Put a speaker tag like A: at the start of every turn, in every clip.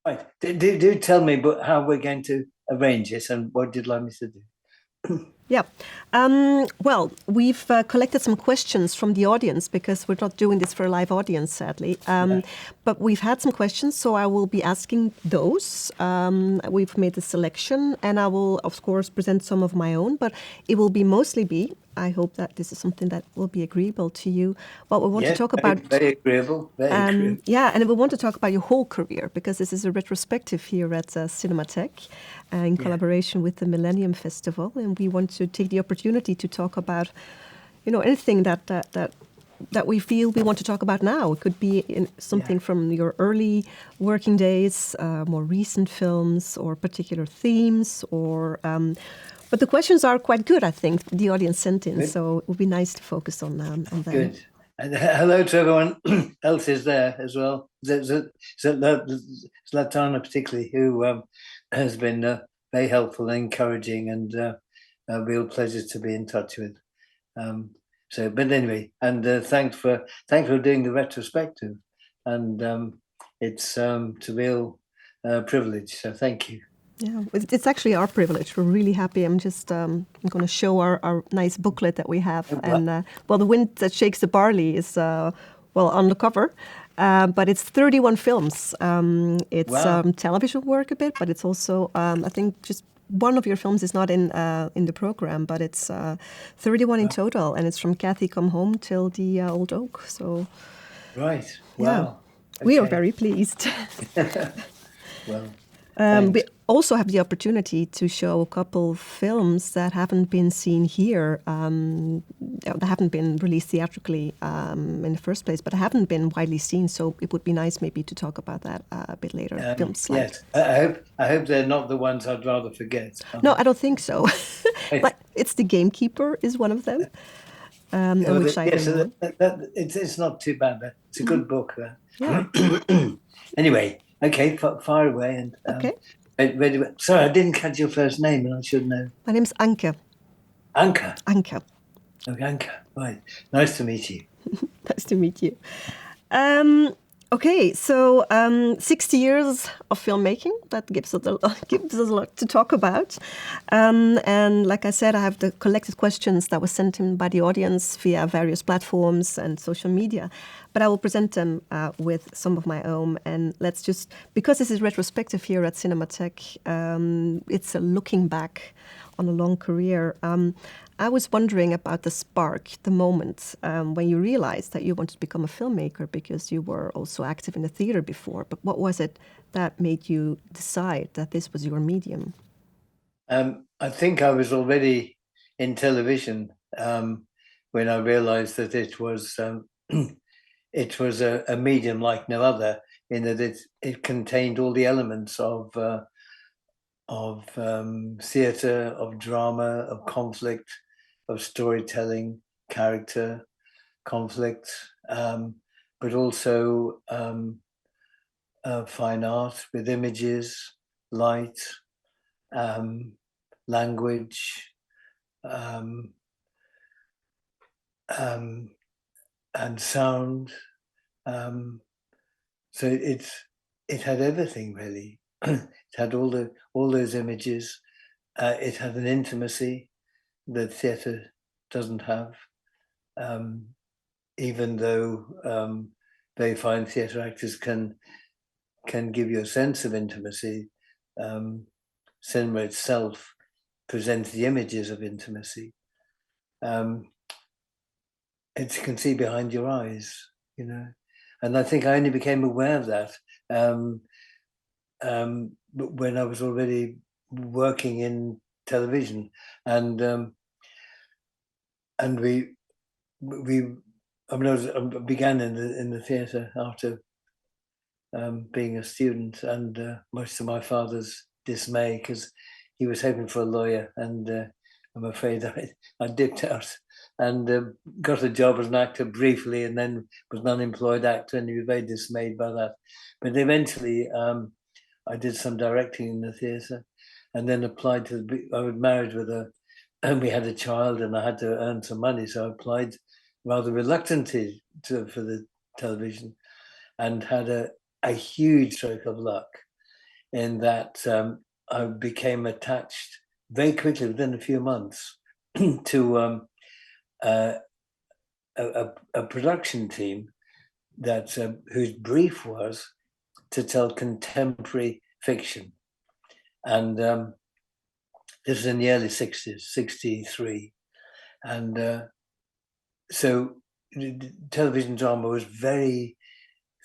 A: Right. Do tell me but how we're going to arrange this and what you'd like me to do.
B: Yeah. Well, we've collected some questions from the audience because we're not doing this for a live audience, sadly.
A: Yeah.
B: But we've had some questions, so I will be asking those. We've made a selection, and I will, of course, present some of my own, but it will be mostly be, I hope that this is something that will be agreeable to you, what we want to
A: Yes,
B: talk
A: very,
B: about.
A: very agreeable. Very agreeable.
B: Yeah, and we want to talk about your whole career because this is a retrospective here at CINEMATEK in
A: Yeah.
B: collaboration with the Millennium Festival, and we want to take the opportunity to talk about, anything that we feel we want to talk about now. It could be something from your early working days, more recent films, or particular themes, or. But the questions are quite good, I think. The audience sent in,
A: Good.
B: so it would be nice to focus on them.
A: Good. And hello to everyone else is there as well. Zlatana particularly, who has been very helpful and encouraging, and a real pleasure to be in touch with. But anyway, and thanks for doing the retrospective, and it's a real privilege. So thank you.
B: Yeah, it's actually our privilege. We're really happy. I'm just I'm going to show our nice booklet that we have. And the wind that shakes the barley is on the cover, but it's 31 films. It's television work a bit, but it's also I think just one of your films is not in the program, but it's 31 in total, and it's from Kathy Come Home till the Old Oak. So
A: right, wow,
B: yeah, we are very pleased.
A: Well.
B: We also have the opportunity to show a couple films that haven't been seen here, that haven't been released theatrically in the first place, but haven't been widely seen. So it would be nice maybe to talk about that a bit later. Films
A: yes, I hope they're not the ones I'd rather forget.
B: No, I don't think so. Like it's The Gamekeeper is one of them.
A: It's not too bad. It's a good book. Yeah. Anyway, okay, fire away. And
B: okay.
A: Sorry, I didn't catch your first name, and I should know.
B: My name's Anke.
A: Anke.
B: Anke.
A: Okay, Anke. Right. Nice to meet you.
B: Nice to meet you. Okay, so 60 years of filmmaking, that gives us a lot to talk about. And like I said, I have the collected questions that were sent in by the audience via various platforms and social media. But I will present them with some of my own. And let's just, because this is retrospective here at CINEMATEK, it's a looking back on a long career. I was wondering about the spark, the moment when you realized that you wanted to become a filmmaker, because you were also active in the theater before. But what was it that made you decide that this was your medium?
A: I think I was already in television when I realized that it was a medium like no other, in that it contained all the elements of theatre, of drama, of conflict, of storytelling, character, conflict, but also fine art with images, light, language, and sound. So it had everything really. It had all those images. It had an intimacy that theatre doesn't have, even though very fine theatre actors can give you a sense of intimacy. Cinema itself presents the images of intimacy. It's you can see behind your eyes, and I think I only became aware of that when I was already working in television, and I began in the theatre after being a student, and much to my father's dismay, because he was hoping for a lawyer, and I'm afraid I dipped out and got a job as an actor briefly, and then was an unemployed actor, and he was very dismayed by that. But eventually, I did some directing in the theatre, and then applied to. I was married with and we had a child, and I had to earn some money, so I applied rather reluctantly for the television, and had a huge stroke of luck in that I became attached very quickly within a few months to a production team that whose brief was to tell contemporary fiction. And this was in the early 60s, 63. And so television drama was very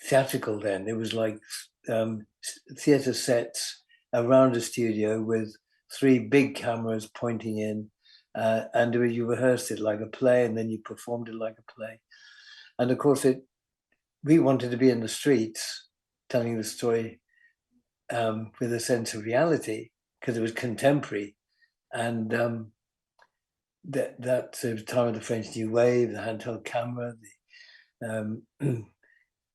A: theatrical then. It was like theatre sets around a studio with 3 big cameras pointing in, and you rehearsed it like a play, and then you performed it like a play. And of course, we wanted to be in the streets telling the story with a sense of reality, because it was contemporary. And that sort of time of the French New Wave, the handheld camera, the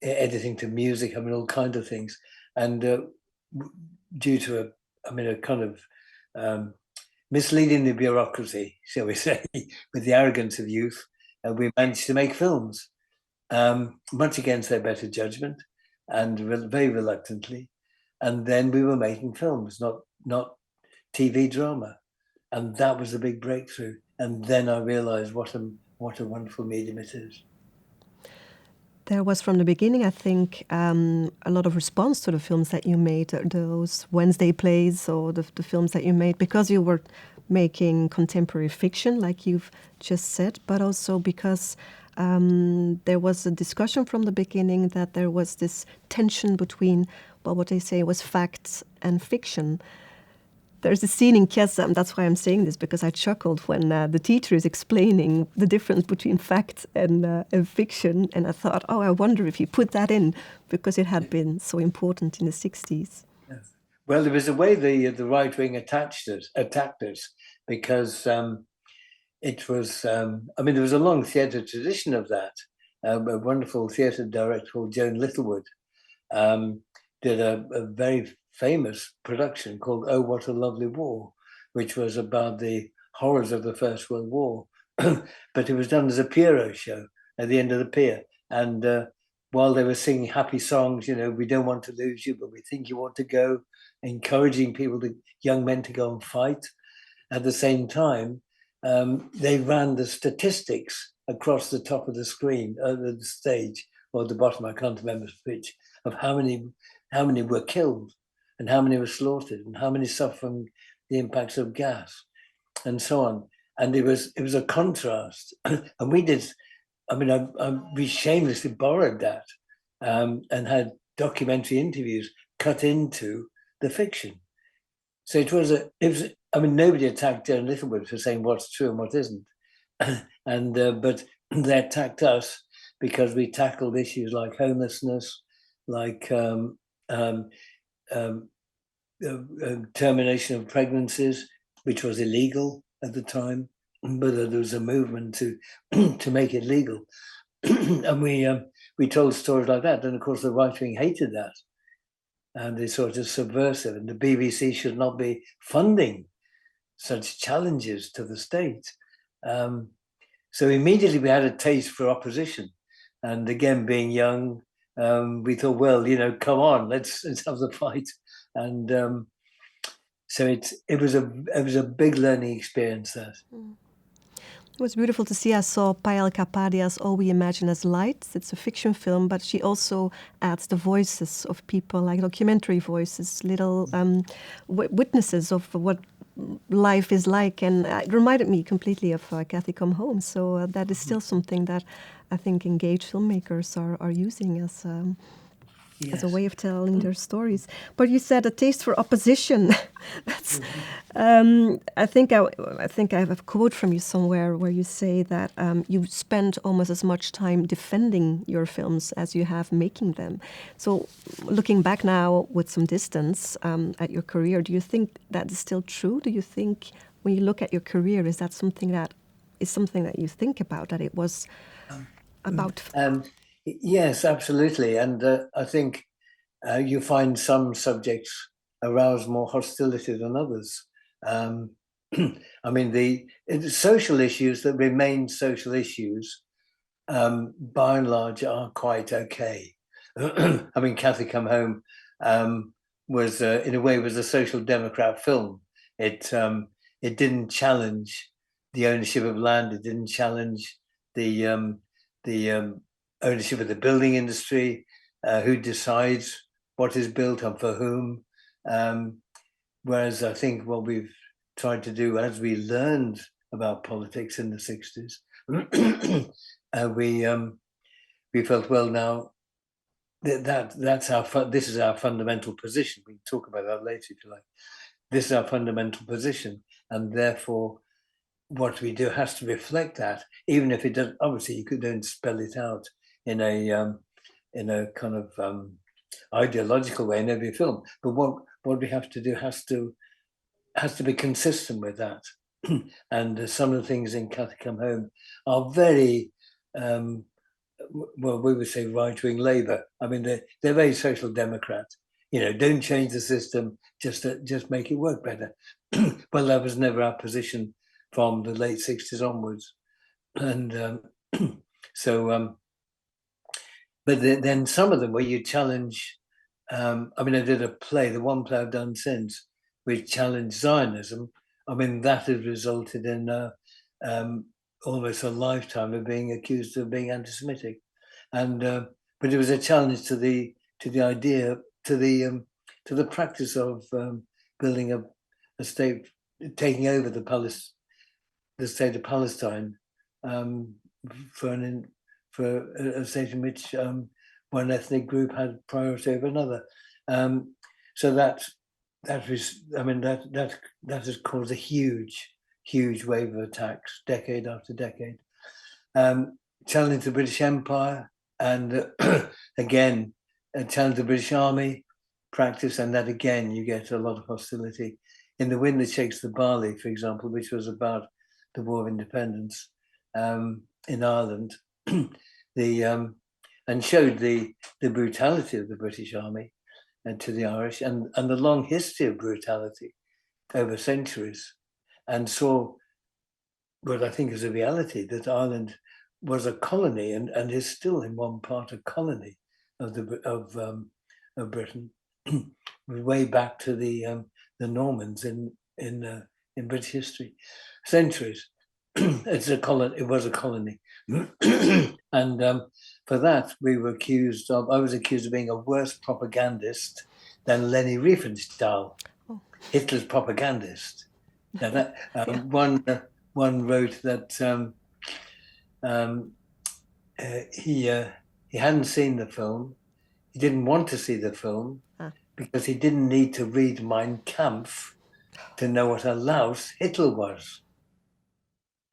A: editing to music, I mean, all kinds of things. And due to a kind of misleading the bureaucracy, shall we say, with the arrogance of youth, we managed to make films, much against their better judgment and very reluctantly. And then we were making films, not TV drama. And that was the big breakthrough. And then I realized what a wonderful medium it is.
B: There was from the beginning, I think, a lot of response to the films that you made, those Wednesday plays or the films that you made, because you were making contemporary fiction, like you've just said, but also because there was a discussion from the beginning that there was this tension between, well, what they say was facts and fiction. There's a scene in KASK, that's why I'm saying this, because I chuckled when the teacher is explaining the difference between fact and fiction, and I thought, oh, I wonder if you put that in, because it had been so important in the 60s.
A: Yes. Well, there was a way the right wing attacked us, because it was, there was a long theatre tradition of that. A wonderful theatre director called Joan Littlewood did a very famous production called Oh, What a Lovely War, which was about the horrors of the First World War. But it was done as a Pierrot show at the end of the pier. And while they were singing happy songs, we don't want to lose you, but we think you ought to go, encouraging young men to go and fight. At the same time, they ran the statistics across the top of the screen, the stage, or the bottom, I can't remember which, of how many were killed, and how many were slaughtered, and how many suffered from the impacts of gas, and so on. And it was a contrast. And we shamelessly borrowed that and had documentary interviews cut into the fiction. So it was nobody attacked Joan Littlewood for saying what's true and what isn't. But they attacked us because we tackled issues like homelessness, like termination of pregnancies, which was illegal at the time, but there was a movement to make it legal. And we told stories like that. And of course, the right wing hated that. And they sort of subversive. And the BBC should not be funding such challenges to the state. So immediately we had a taste for opposition. And again, being young, we thought, well, come on, let's have the fight. And so it was a big learning experience. That
B: it was beautiful to see. I saw Payal Kapadia's All We Imagine as Lights. It's a fiction film, but she also adds the voices of people, like documentary voices, little witnesses of what life is like. And it reminded me completely of Kathy Come Home. So that is still something that I think engaged filmmakers are using as a way of telling their stories. But you said a taste for opposition. That's, I think I have a quote from you somewhere where you say that you spend almost as much time defending your films as you have making them. So looking back now with some distance at your career, do you think that is still true? Do you think when you look at your career, is that something that you think about, that it was about?
A: Yes, absolutely. And I think you find some subjects arouse more hostility than others. The social issues that remain social issues, by and large, are quite okay. I mean, Kathy Come Home was, in a way, was a social democrat film. It didn't challenge the ownership of land. It didn't challenge the ownership of the building industry, who decides what is built and for whom. Whereas I think what we've tried to do as we learned about politics in the 60s, we felt, well, now that's this is our fundamental position. We can talk about that later if you like. This is our fundamental position, and therefore what we do has to reflect that, even if it doesn't. Obviously, you don't spell it out in a kind of ideological way in every film. But what we have to do has to be consistent with that. And some of the things in Kathy Come Home are very, well, we would say right-wing Labour. I mean, they're very social democrat. Don't change the system, just make it work better. Well, that was never our position from the late 60s onwards. And but then some of them where you challenge, I mean, I did a play, the one play I've done since, which challenged Zionism. I mean, that has resulted in almost a lifetime of being accused of being anti-Semitic. And but it was a challenge to the idea, to the practice of building a state, taking over the state of Palestine, for a state in which one ethnic group had priority over another. So that was, I mean, that has caused a huge wave of attacks, decade after decade. Challenge the British Empire, and again, challenge the British Army practice, and that again, you get a lot of hostility. In The Wind That Shakes the Barley, for example, which was about the War of Independence in Ireland, and showed the brutality of the British Army and to the Irish, and the long history of brutality over centuries, and saw what I think is a reality, that Ireland was a colony and is still in one part a colony of Britain, way back to the Normans in British history, centuries. It was a colony. And for that I was accused of being a worse propagandist than Leni Riefenstahl, Hitler's propagandist. Now that one wrote that he hadn't seen the film. He didn't want to see the film because he didn't need to read Mein Kampf to know what a louse Hitler was.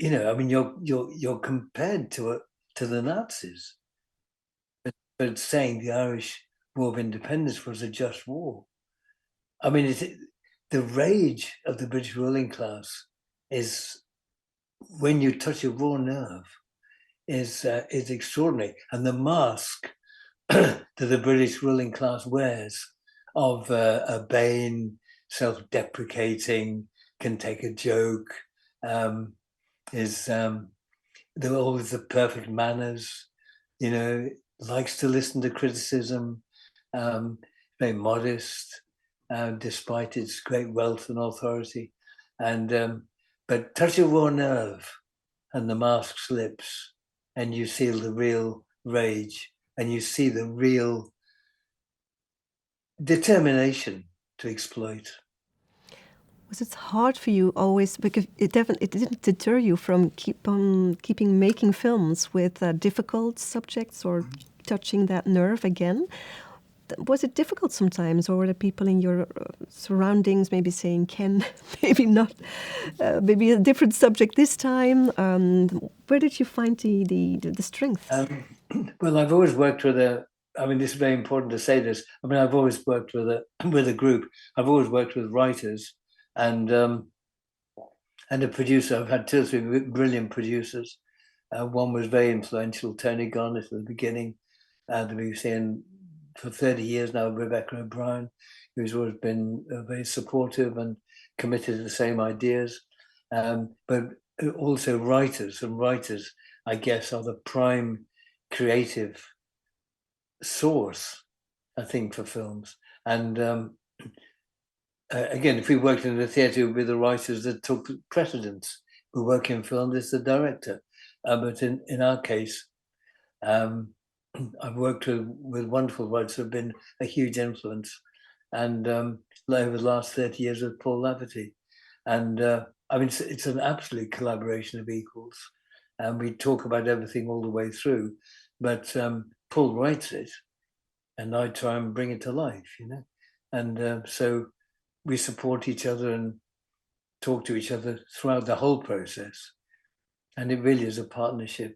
A: I mean, you're compared to the Nazis, but saying the Irish War of Independence was a just war. I mean, the rage of the British ruling class is, when you touch a raw nerve, is extraordinary. And the mask that the British ruling class wears of urbane, self-deprecating, can take a joke, is they're always the perfect manners, likes to listen to criticism, very modest, despite its great wealth and authority. And but touch a raw nerve and the mask slips, and you see the real rage, and you see the real determination to exploit.
B: Was it hard for you always, because it didn't deter you from keeping making films with difficult subjects or touching that nerve again? Was it difficult sometimes, or were there people in your surroundings maybe saying, Ken, maybe not, maybe a different subject this time? Where did you find the strength?
A: Well, I've always worked with I mean, this is very important to say this. I mean, I've always worked with a group. I've always worked with writers and a producer. I've had 2 or 3 brilliant producers. One was very influential, Tony Garnett at the beginning, the BBC, and for 30 years now, Rebecca O'Brien, who's always been very supportive and committed to the same ideas. But also writers, I guess, are the prime creative source, I think, for films. And again, if we worked in the theatre, it would be the writers that took precedence. We work in film, it's the director. But in our case, I've worked with wonderful writers who have been a huge influence. And over the last 30 years with Paul Laverty. And I mean, it's an absolute collaboration of equals. And we talk about everything all the way through. But Paul writes it, and I try and bring it to life, you know. And so we support each other and talk to each other throughout the whole process. And it really is a partnership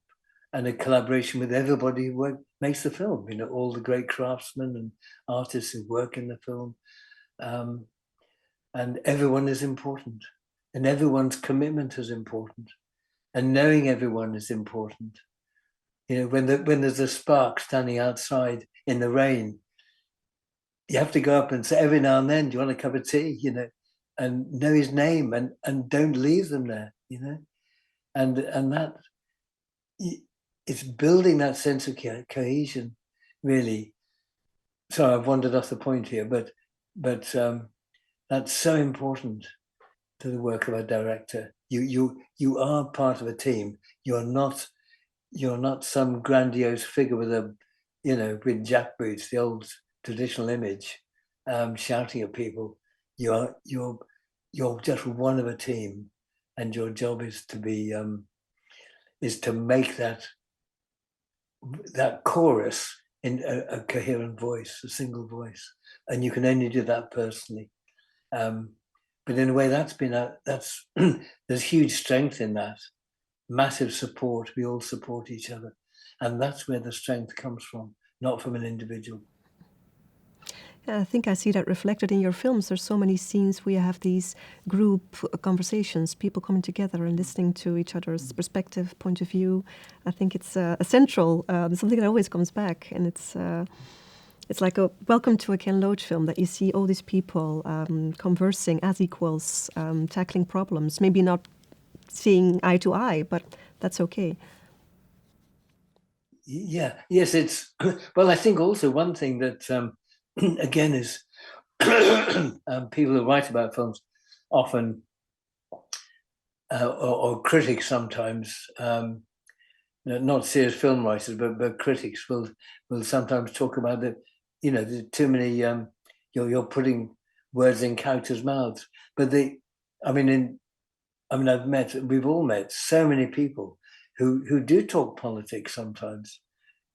A: and a collaboration with everybody who makes the film, you know, all the great craftsmen and artists who work in the film. And everyone is important, and everyone's commitment is important, and knowing everyone is important. You know, when there's a spark standing outside in the rain, you have to go up and say every now and then, do you want a cup of tea? You know, and know his name, and don't leave them there. You know, and that it's building that sense of cohesion, really. So I've wandered off the point here, but that's so important to the work of a director. You are part of a team. You're not some grandiose figure with with jackboots, the old traditional image, shouting at people. You're just one of a team, and your job is to be is to make that chorus in a coherent voice, a single voice, and you can only do that personally. But in a way, that's there's huge strength in that, massive support. We all support each other, and that's where the strength comes from, not from an individual.
B: Yeah, I think I see that reflected in your films. There's so many scenes where you have these group conversations, people coming together and listening to each other's perspective, point of view. I think it's essential, something that always comes back, and it's like a welcome to a Ken Loach film, that you see all these people conversing as equals, tackling problems, maybe not seeing eye to eye, but that's okay.
A: Yeah, yes, it's well, I think also one thing that again is people who write about films often or critics sometimes, not serious film writers, but critics will sometimes talk about that, there's too many, you're putting words in characters' mouths. But we've all met so many people who do talk politics sometimes.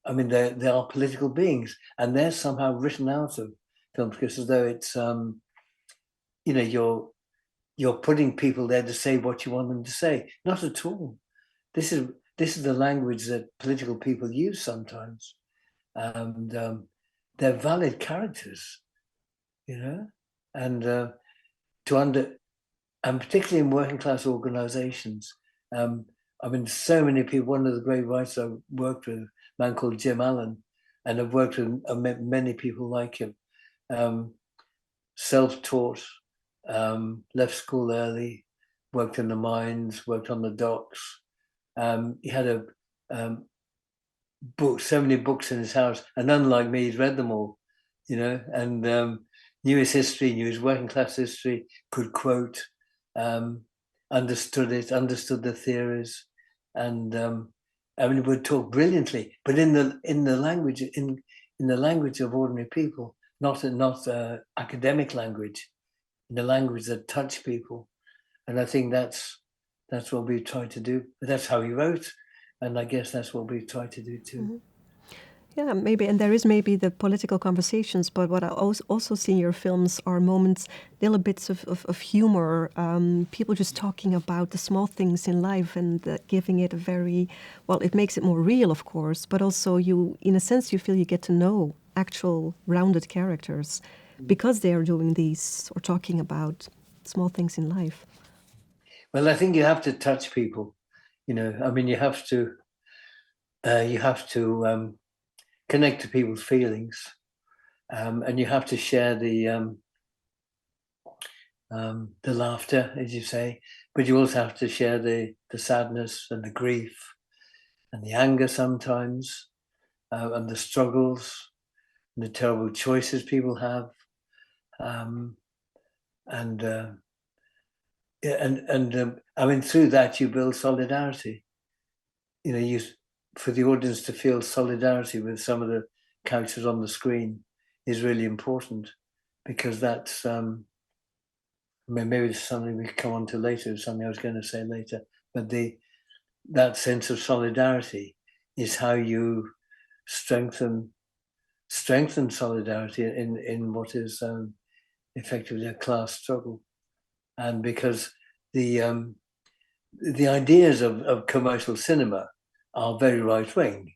A: I mean, they are political beings, and they're somehow written out of films, because as though it's, you're putting people there to say what you want them to say. Not at all. This is the language that political people use sometimes, and they're valid characters, and and particularly in working class organizations. So many people. One of the great writers I worked with, a man called Jim Allen, and I've worked with many people like him. Self-taught, left school early, worked in the mines, worked on the docks. He had a book, so many books in his house, and unlike me, he'd read them all, and knew his history, knew his working class history, could quote, understood it, understood the theories, and would talk brilliantly, but in the language of ordinary people, not academic language, in the language that touched people. And I think that's what we tried to do. That's how he wrote, and I guess that's what we try to do too.
B: Mm-hmm. Yeah, maybe, and there is maybe the political conversations, but what I also see in your films are moments, little bits of humor, people just talking about the small things in life, and giving it a very, well, it makes it more real, of course, but also you, in a sense, you feel you get to know actual rounded characters because they are doing these or talking about small things in life.
A: Well, I think you have to touch people, you have to connect to people's feelings, and you have to share the laughter, as you say, but you also have to share the sadness and the grief and the anger sometimes, and the struggles. the terrible choices people have, and I mean, through that you build solidarity. You know, you for the audience to feel solidarity with some of the characters on the screen is really important, because that's maybe it's something we come on to later, something I was going to say later, but that sense of solidarity is how you strengthen solidarity in what is effectively a class struggle. And because the ideas of commercial cinema are very right wing.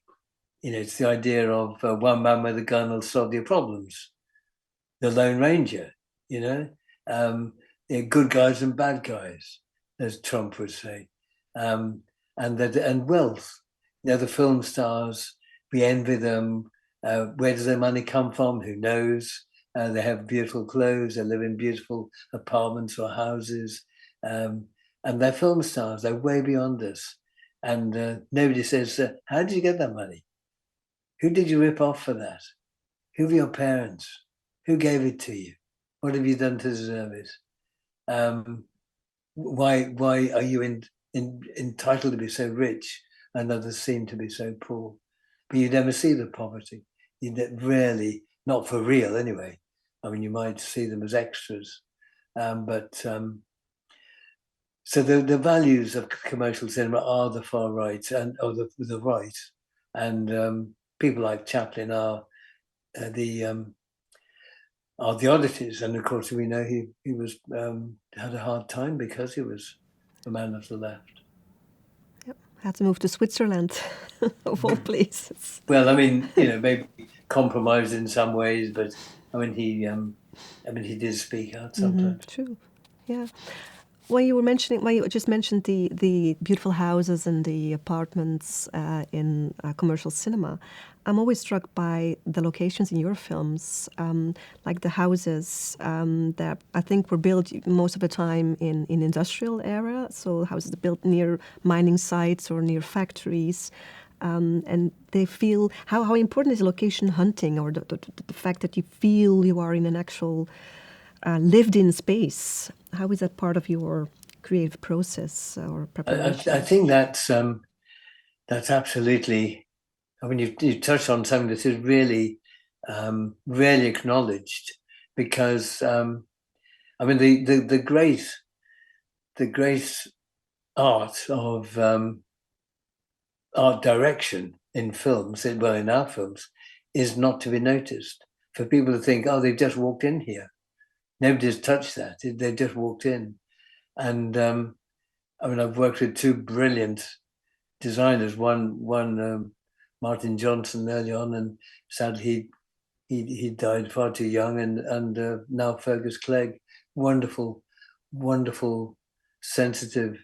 A: You know, it's the idea of one man with a gun will solve your problems, the Lone Ranger. You know, good guys and bad guys, as Trump would say, and wealth. You know, the film stars, we envy them. Where does their money come from? Who knows? They have beautiful clothes. They live in beautiful apartments or houses, and they're film stars. They're way beyond us, and nobody says, "How did you get that money? Who did you rip off for that? Who were your parents? Who gave it to you? What have you done to deserve it? Why are you entitled to be so rich and others seem to be so poor?" But you never see the poverty. You rarely, not for real anyway. I mean, you might see them as extras, so the values of commercial cinema are the far right or the right, and people like Chaplin are the oddities. And of course, we know he was had a hard time because he was a man of the left.
B: Yep. Had to move to Switzerland, of all places.
A: Well, I mean, you know, maybe compromised in some ways, but I mean, he did speak out sometimes.
B: True. Yeah. When you just mentioned the beautiful houses and the apartments in commercial cinema, I'm always struck by the locations in your films, like the houses that I think were built most of the time in industrial area, so houses built near mining sites or near factories. And they feel, how important is location hunting, or the fact that you feel you are in an actual lived-in space? How is that part of your creative process or preparation?
A: I think that's absolutely. I mean, you touched on something that is really rarely acknowledged, because I mean the great art of art direction in films, well, in our films, is not to be noticed. For people to think, oh, they've just walked in here. Nobody's touched that. They just walked in. And I mean, I've worked with two brilliant designers. One Martin Johnson early on, and sadly he died far too young. And now Fergus Clegg, wonderful, sensitive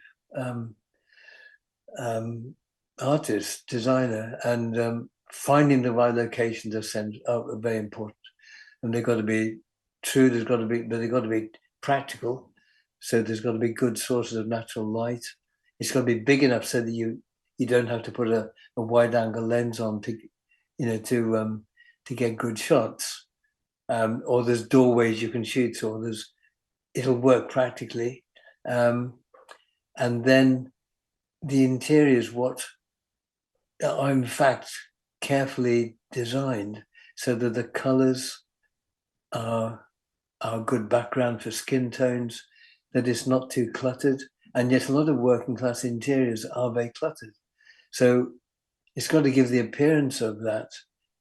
A: artist, designer, and finding the right locations are very important. And they've got to be true. But they've got to be practical. So there's got to be good sources of natural light. It's got to be big enough so that you don't have to put a wide angle lens on to get good shots. Or there's doorways you can shoot through. It'll work practically. And then the interiors, what are in fact carefully designed so that the colors are a good background for skin tones, that it's not too cluttered. And yet a lot of working class interiors are very cluttered. So it's got to give the appearance of that,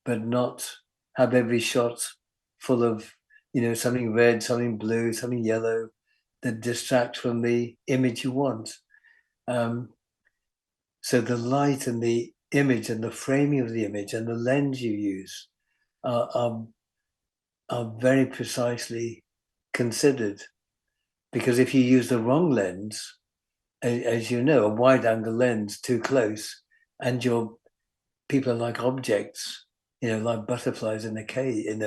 A: but not have every shot full of, something red, something blue, something yellow that distracts from the image you want. So the light and the image and the framing of the image and the lens you use are very precisely considered. Because if you use the wrong lens, as you know, a wide angle lens too close, and your people are like objects, like butterflies in a cage, in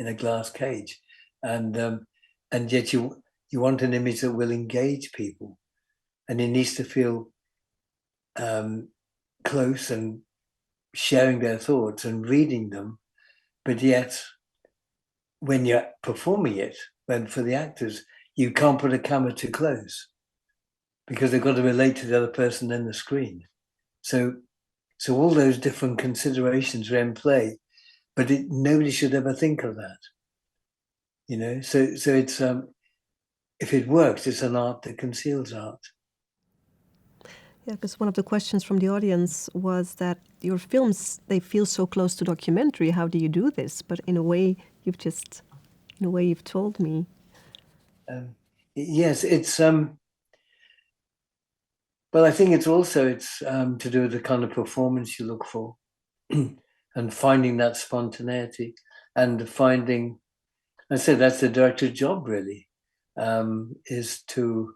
A: a glass cage, and yet you want an image that will engage people, and it needs to feel close and sharing their thoughts and reading them, but yet when you're performing it, when for the actors, you can't put a camera too close because they've got to relate to the other person in the screen. So all those different considerations are in play, but nobody should ever think of that. So it's if it works, it's an art that conceals art.
B: Yeah, because one of the questions from the audience was that your films, they feel so close to documentary. How do you do this? But in a way, you've told me.
A: Yes, it's well, I think it's to do with the kind of performance you look for and finding that spontaneity and finding, I said that's the director's job really, is to,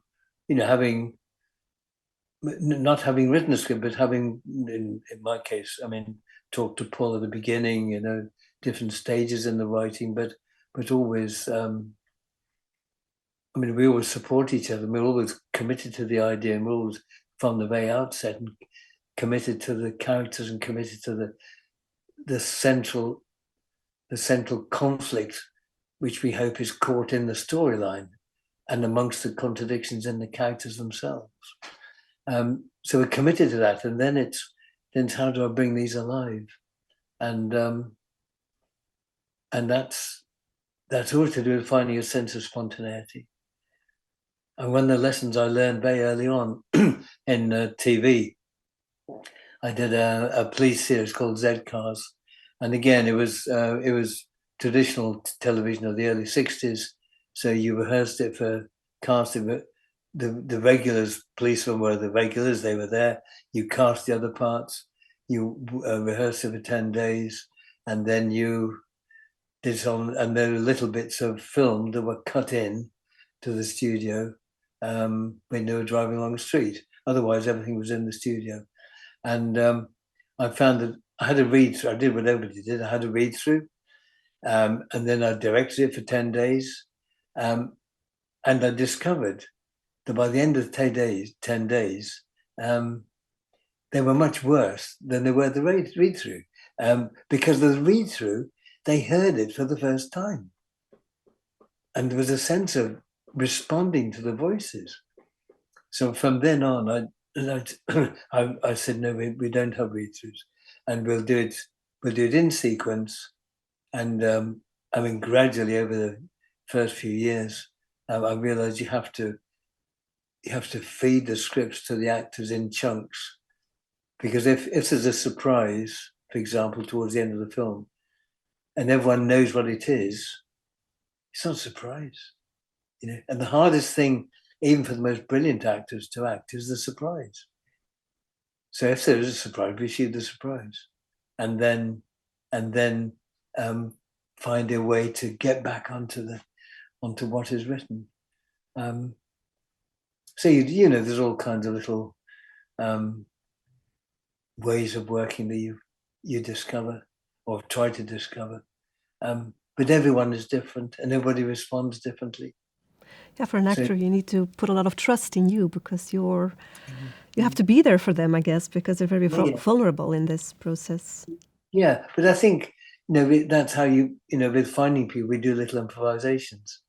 A: not having written a script, but having, in my case, talk to Paul at the beginning, different stages in the writing, but always, we always support each other. We're always committed to the idea, and we're always from the very outset and committed to the characters and committed to the central conflict, which we hope is caught in the storyline and amongst the contradictions in the characters themselves. So we're committed to that, and then it's how do I bring these alive, and that's all to do with finding a sense of spontaneity. And one of the lessons I learned very early on in TV, I did a police series called Z-Cars, and again it was traditional television of the early '60s. So you rehearsed it for casting. The regulars, policemen were the regulars, they were there. You cast the other parts, you rehearsed it for 10 days, and then you did some, and there were little bits of film that were cut in to the studio when they were driving along the street. Otherwise, everything was in the studio. And I found that I had a read through, I did what everybody did, I had a read through, and then I directed it for 10 days. And I discovered that by the end of the 10 days, they were much worse than they were the read-through. Because the read-through, they heard it for the first time. And there was a sense of responding to the voices. So from then on, I said, no, we don't have read-throughs. And we'll do it in sequence. And gradually over the first few years, I realized you have to feed the scripts to the actors in chunks, because if there's a surprise, for example, towards the end of the film, and everyone knows what it is, it's not a surprise, And the hardest thing, even for the most brilliant actors to act, is the surprise. So if there is a surprise, we shoot the surprise, and then find a way to get back onto what is written. So there's all kinds of little ways of working that you discover or try to discover, but everyone is different and everybody responds differently.
B: Yeah, for an actor, you need to put a lot of trust in you, because you have to be there for them, I guess, because they're very vulnerable in this process.
A: Yeah, but I think that's how with finding people, we do little improvisations.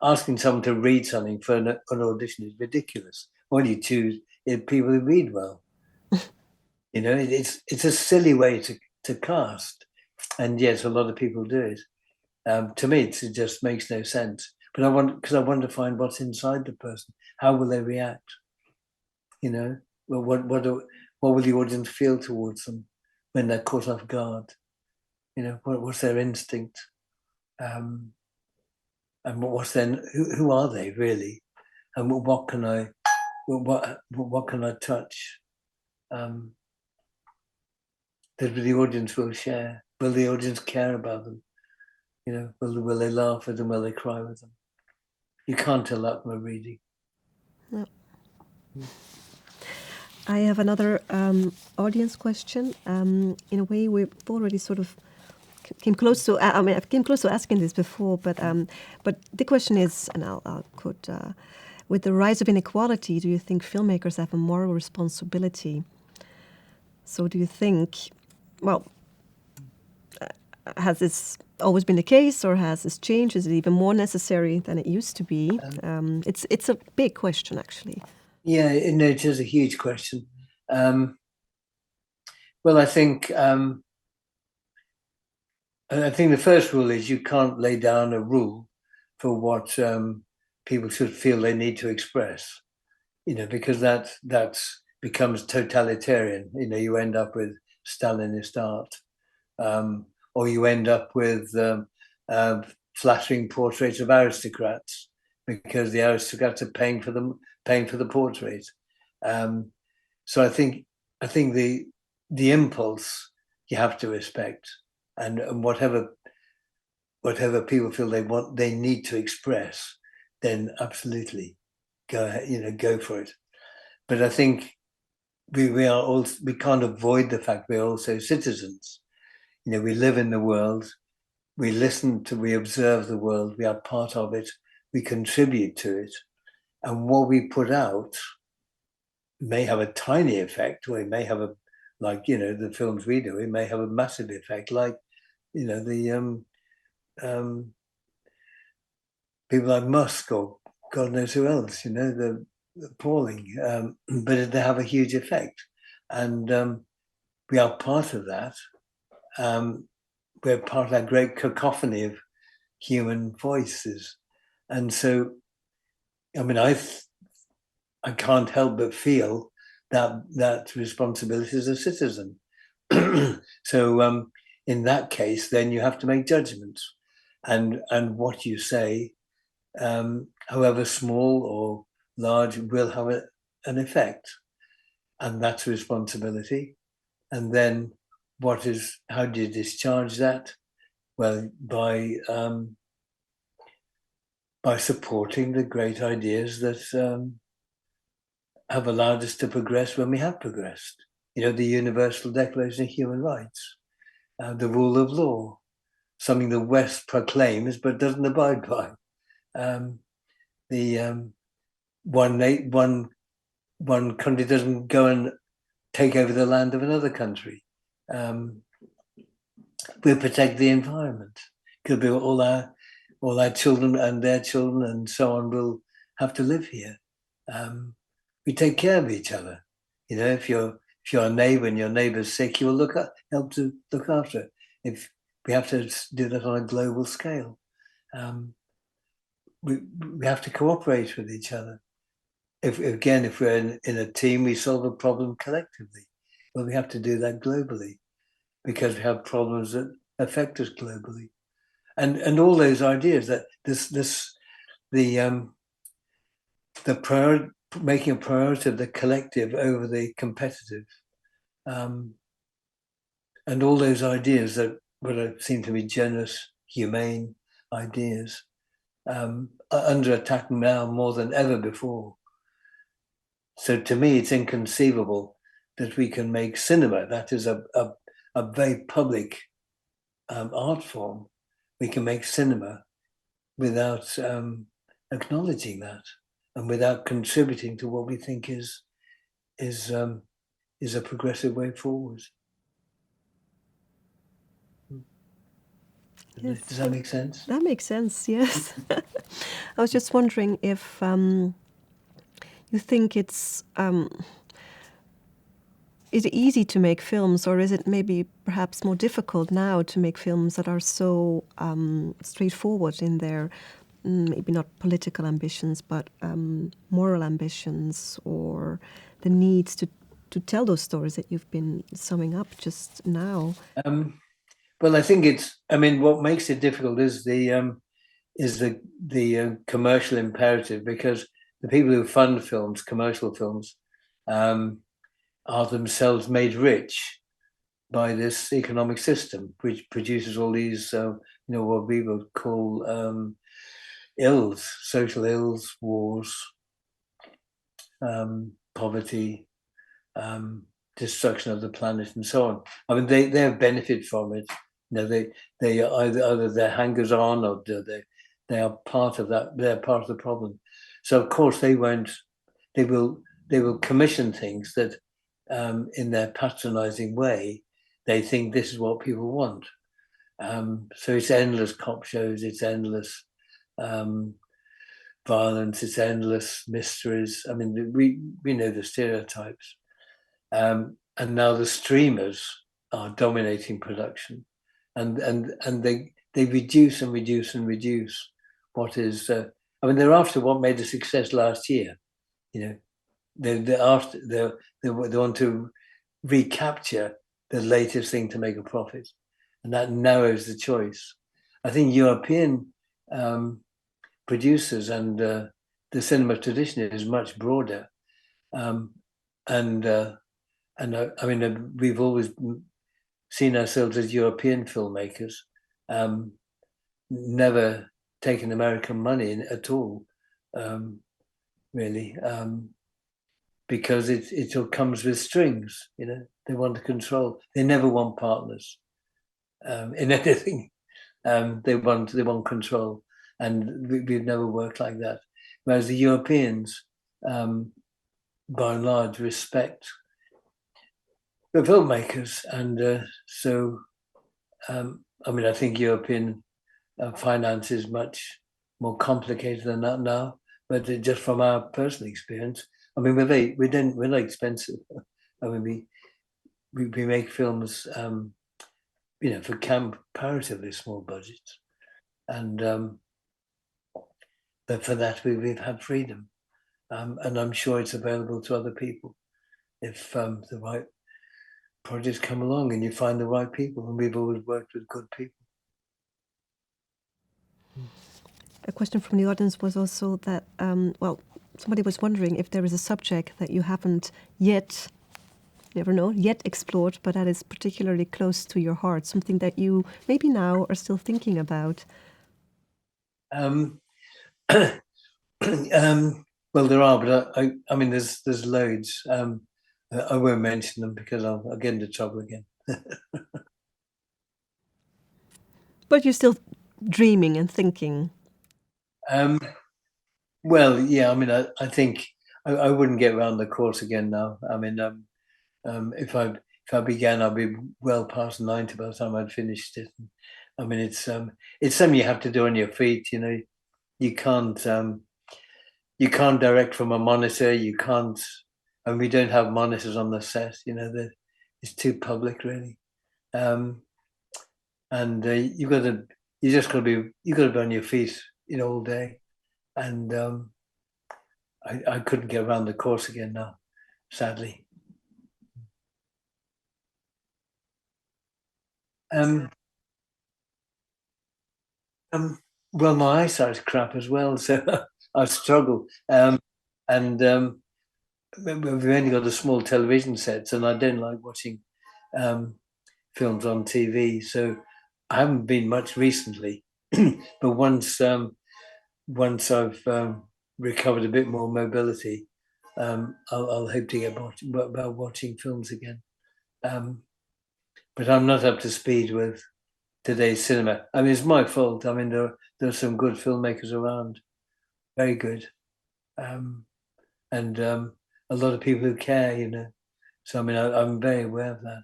A: Asking someone to read something for an audition is ridiculous. When you choose people who read well, it's a silly way to cast, and yes, a lot of people do it. To me, it just makes no sense. But I want to find what's inside the person. How will they react? Well, what will the audience feel towards them when they're caught off guard? What's their instinct? And what's then? Who are they really? And what can I touch? That the audience will share. Will the audience care about them? Will they laugh with them? Will they cry with them? You can't tell that from a reading.
B: No. I have another audience question. In a way, we've already sort of came close to. I came close to asking this before, but the question is, and I'll quote: with the rise of inequality, do you think filmmakers have a moral responsibility? So, do you think? Well, has this always been the case, or has this changed? Is it even more necessary than it used to be? It's a big question, actually.
A: Yeah, it is a huge question. Well, I think the first rule is you can't lay down a rule for what people should feel they need to express. Because that becomes totalitarian. You end up with Stalinist art, or you end up with flattering portraits of aristocrats because the aristocrats are paying for the portrait. So I think the impulse you have to respect, and whatever people feel they need to express, then absolutely go ahead, go for it. But I think we can't avoid the fact we're also citizens. We live in the world, we observe the world, we are part of it, we contribute to it, and what we put out may have a tiny effect, or it may have the films we do, it may have a massive effect, like the people like Musk or God knows who else, the appalling, but they have a huge effect, and we are part of that. We're part of that great cacophony of human voices, and so, I mean, I can't help but feel that responsibility as a citizen. So, in that case, then you have to make judgments, and what you say, however small or large, will have an effect, and that's responsibility. And then how do you discharge that? Well, by supporting the great ideas that have allowed us to progress when we have progressed. The Universal Declaration of Human Rights, the rule of law, something the West proclaims but doesn't abide by. The one country doesn't go and take over the land of another country. We protect the environment. Could be all our children and their children and so on will have to live here. We take care of each other. If you're a neighbor and your neighbor's sick, you will help to look after it. If we have to do that on a global scale, we have to cooperate with each other. If we're in a team, we solve a problem collectively. Well, we have to do that globally because we have problems that affect us globally, and all those ideas that making a priority of the collective over the competitive, and all those ideas that seem to be generous, humane ideas, are under attack now more than ever before. So to me, it's inconceivable that we can make cinema, that is a very public art form. We can make cinema without acknowledging that and without contributing to what we think is a progressive way forward.
B: Yes.
A: Does that make sense?
B: That makes sense, yes. I was just wondering if you think is it easy to make films, or is it maybe perhaps more difficult now to make films that are so straightforward in their maybe not political ambitions, but moral ambitions, or the needs to tell those stories that you've been summing up just now?
A: Well, I think what makes it difficult is the commercial imperative, because the people who fund films, commercial films, are themselves made rich by this economic system, which produces all these, what we would call ills, social ills, wars, poverty, destruction of the planet, and so on. I mean, they have benefit from it. They are either they're hangers on, or they are part of that. They're part of the problem. So of course they won't. They will commission things that, in their patronizing way, they think this is what people want. So it's endless cop shows, it's endless violence, it's endless mysteries. I mean, we know the stereotypes. And now the streamers are dominating production, and they reduce and reduce and reduce what is. I mean, they're after what made a success last year. You know, they're after they want to recapture the latest thing to make a profit, and that narrows the choice. I think European producers and the cinema tradition is much broader, um, and I mean, we've always seen ourselves as European filmmakers, never taken American money at all, really, because it all comes with strings. You know, they want to control. They never want partners in anything. They want control, and we've never worked like that. Whereas the Europeans, by and large, respect the filmmakers, and so I mean, I think European finance is much more complicated than that now. But just from our personal experience, I mean, we're not expensive. I mean, we make films, you know, for comparatively small budgets, and but for that we've had freedom, and I'm sure it's available to other people if the right projects come along and you find the right people. And we've always worked with good people.
B: A question from the audience was also that, well, somebody was wondering if there is a subject that you haven't yet, never know, yet explored, but that is particularly close to your heart, something that you maybe now are still thinking about.
A: Um, well, there are, but I mean, there's loads. I won't mention them because I'll get into trouble again.
B: But you're still dreaming and thinking.
A: Well, yeah, I mean, I think I wouldn't get around the course again now. I mean, if I began, I'd be well past 90 by the time I'd finished it. I mean, it's something you have to do on your feet. You know, you can't you can't direct from a monitor. You can't, and we don't have monitors on the set. You know, it's too public, really. And you just got to be on your feet, you know, all day. And I couldn't get around the course again now, sadly. Um, well, my eyesight's crap as well, so I struggle. And we've only got a small television set, and I don't like watching um, films on TV. So I haven't been much recently, but once I've recovered a bit more mobility, I'll hope to get about watching films again. Um, but I'm not up to speed with today's cinema. I mean, it's my fault. I mean, there are some good filmmakers around, very good, and a lot of people who care, you know. So I mean, I'm very aware of that.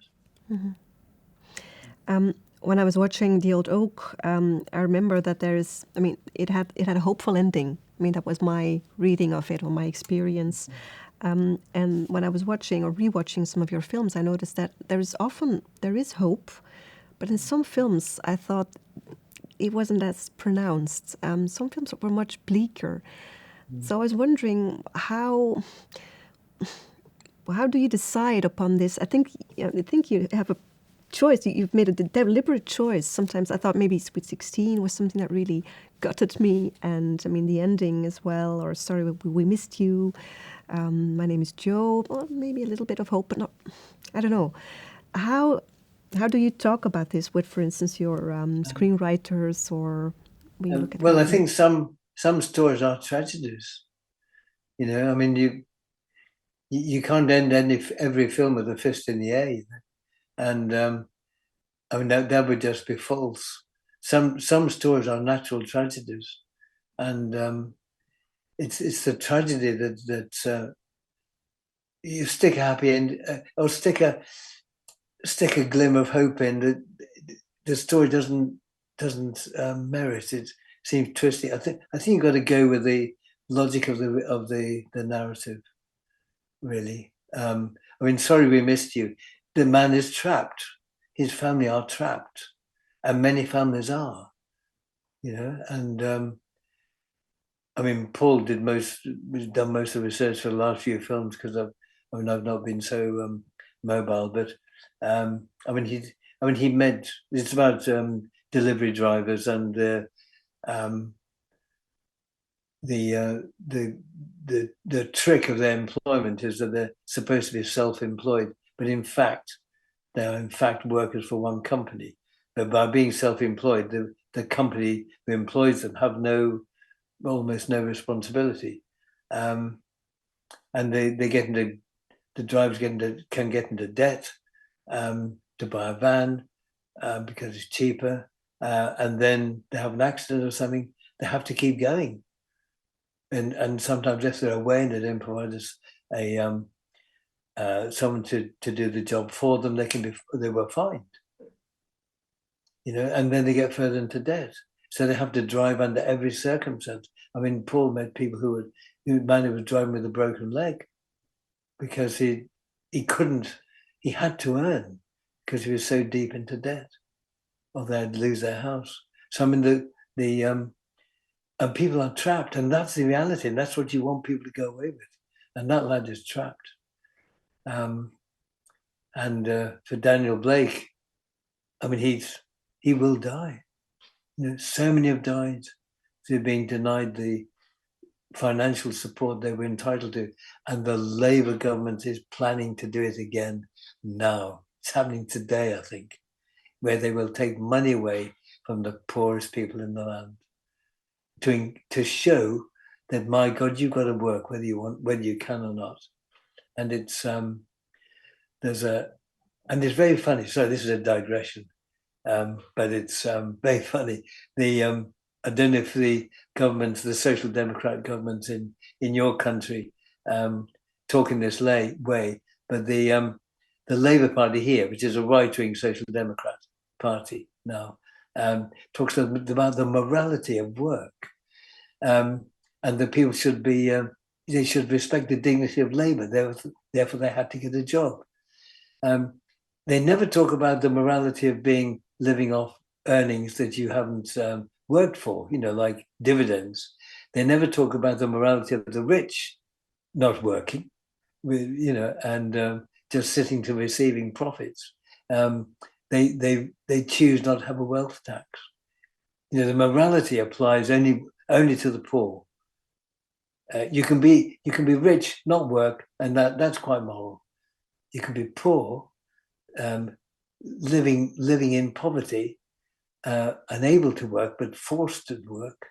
B: When I was watching The Old Oak, I remember that there is. I mean, it had a hopeful ending. I mean, that was my reading of it or my experience. And when I was watching or rewatching some of your films, I noticed that there is hope, but in some films I thought it wasn't as pronounced. Some films were much bleaker. So I was wondering how do you decide upon this? I think you have a choice. You've made a deliberate choice. Sometimes I thought maybe Sweet 16 was something that really gutted me, and I mean the ending as well. Or sorry, we missed you. My name is Joe. Well, maybe a little bit of hope, but not. I don't know. How do you talk about this with, for instance, your screenwriters, or when you look at?
A: Well, I think some stories are tragedies. You know, I mean, you can't end every film with a fist in the air, you know? And I mean that would just be false. Some stories are natural tragedies, and it's the tragedy that you stick a happy end or stick a glimmer of hope in. the story doesn't merit. It seems twisty. I think you've got to go with the logic of the narrative. Really, I mean, sorry we missed you. The man is trapped. His family are trapped, and many families are. And I mean, Paul done most of the research for the last few films because I've not been so mobile, but I mean he made it's about delivery drivers and the trick of their employment is that they're supposed to be self-employed, but in fact they are in fact workers for one company. But by being self-employed, the company who employs them have almost no responsibility, and they get into the drivers can get into debt to buy a van because it's cheaper, and then they have an accident or something. They have to keep going, and sometimes if they're away and they don't provide us someone to do the job for them, they were fined, and then they get further into debt. So they have to drive under every circumstance. I mean, Paul met people who was driving with a broken leg because he had to earn because he was so deep into debt, or they'd lose their house. So I mean, and people are trapped, and that's the reality, and that's what you want people to go away with. And that lad is trapped. And for Daniel Blake, I mean, he will die. So many have died. They're being denied the financial support they were entitled to. And the Labour government is planning to do it again now. It's happening today, I think, where they will take money away from the poorest people in the land to show that, my God, you've got to work whether you can or not. And it's it's very funny. Sorry, this is a digression. But it's very funny. I don't know if the Social Democrat governments in your country talk in this way, but the Labour Party here, which is a right-wing Social Democrat party now, talks about the morality of work, and that people should be they should respect the dignity of labour. Therefore, they had to get a job. They never talk about the morality of living off earnings that you haven't worked for, like dividends. They never talk about the morality of the rich not working, and just sitting to receiving profits. They choose not to have a wealth tax. The morality applies only to the poor. You can be rich, not work, and that's quite moral. You can be poor, living in poverty, unable to work but forced to work,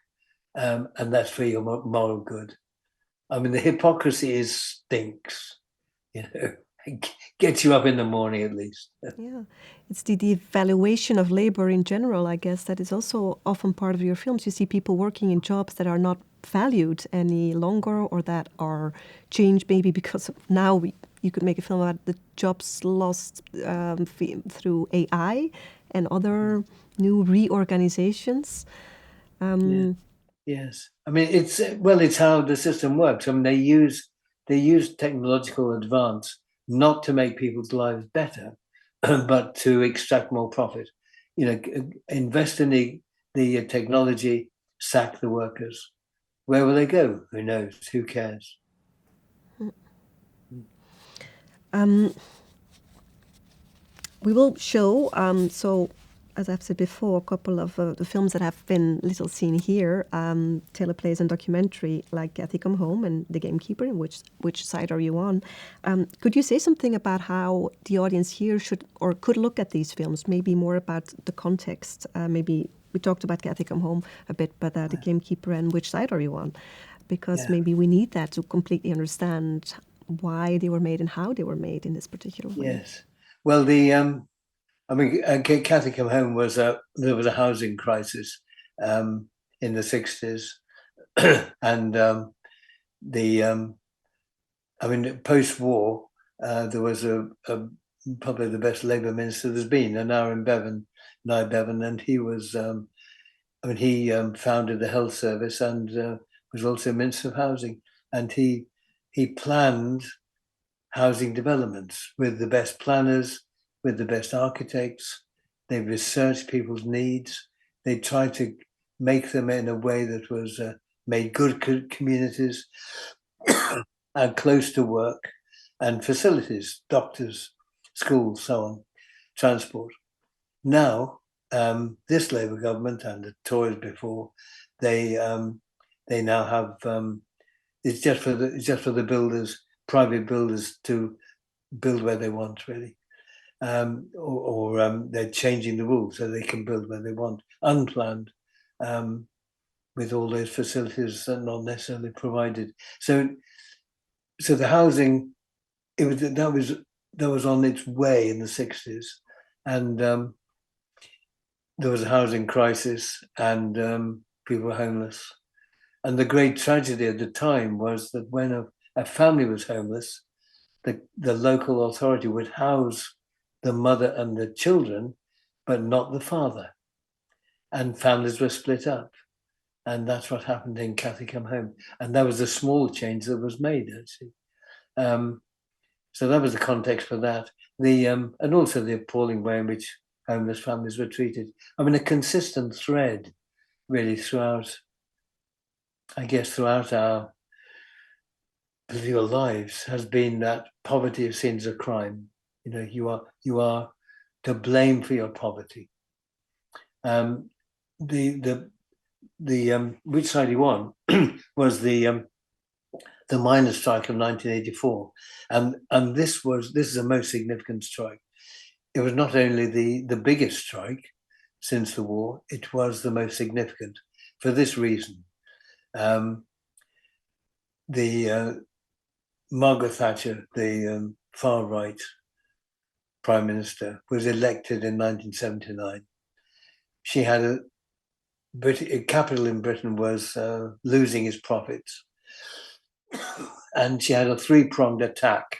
A: and that's for your moral good. I mean, the hypocrisy stinks. Gets you up in the morning at least.
B: Yeah, it's the devaluation of labor in general, I guess, that is also often part of your films. You see people working in jobs that are not valued any longer, or that are changed maybe because now you could make a film about the jobs lost through AI and other new reorganizations.
A: Yes, I mean it's how the system works. I mean they use technological advance not to make people's lives better, but to extract more profit. Invest in the technology, sack the workers. Where will they go? Who knows? Who cares?
B: We will show, so as I've said before, a couple of the films that have been little seen here, teleplays and documentary, like Kathy Come Home and The Gamekeeper, and which side are you on? Could you say something about how the audience here should or could look at these films, maybe more about the context? Maybe we talked about Kathy Come Home a bit, but The Gamekeeper and which side are you on? Because maybe we need that to completely understand why they were made and how they were made in this particular way.
A: Yes. Well, Kathy Come Home there was a housing crisis in the 60s, and post-war there was a probably the best Labour minister there's been, Aaron Bevan, Bevan, and he was, he founded the health service and was also Minister of Housing, and he planned housing developments with the best planners, with the best architects. They researched people's needs. They tried to make them in a way that was made good communities and close to work and facilities, doctors, schools, so on, transport. Now, this Labour government and the Tories before, they now have it's just for the builders, private builders, to build where they want, really, or they're changing the rules so they can build where they want, unplanned, with all those facilities that are not necessarily provided. So the housing, that was on its way in the 60s, and there was a housing crisis, and people were homeless. And the great tragedy at the time was that when a family was homeless, the local authority would house the mother and the children, but not the father. And families were split up. And that's what happened in Cathy Come Home. And that was a small change that was made, actually. So that was the context for that. And also the appalling way in which homeless families were treated. I mean, a consistent thread, really, throughout our political lives has been that poverty is seen as a crime. You know, you are to blame for your poverty. Which side he won was the miners' strike of 1984, and this is the most significant strike. It was not only the biggest strike since the war; it was the most significant for this reason. Margaret Thatcher, the far right Prime Minister, was elected in 1979. She had capital in Britain was losing its profits, and she had a three-pronged attack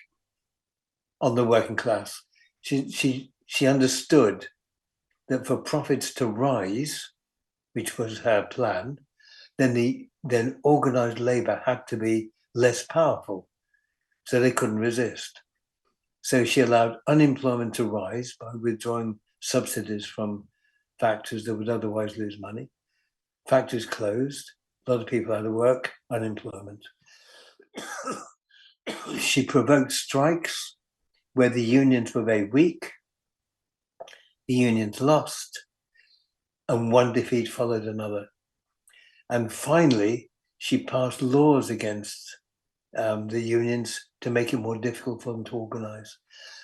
A: on the working class. She understood that for profits to rise, which was her plan, then organised labour had to be less powerful, so they couldn't resist. So she allowed unemployment to rise by withdrawing subsidies from factories that would otherwise lose money. Factories closed, a lot of people had to work, unemployment. She provoked strikes where the unions were very weak. The unions lost, and one defeat followed another. And finally, she passed laws against the unions to make it more difficult for them to organize.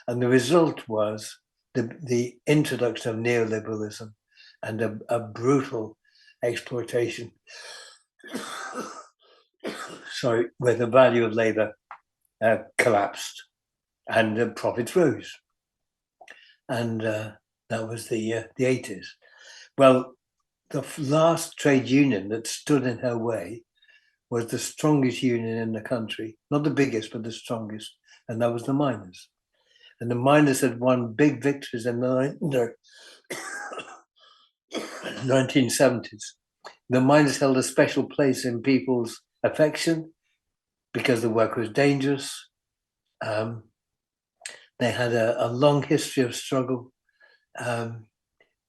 A: And the result was the introduction of neoliberalism and a brutal exploitation, where the value of labor collapsed and profits rose. And that was the 80s. Well, the last trade union that stood in her way was the strongest union in the country, not the biggest, but the strongest, and that was the miners. And the miners had won big victories in the 1970s. The miners held a special place in people's affection because the work was dangerous. They had a long history of struggle.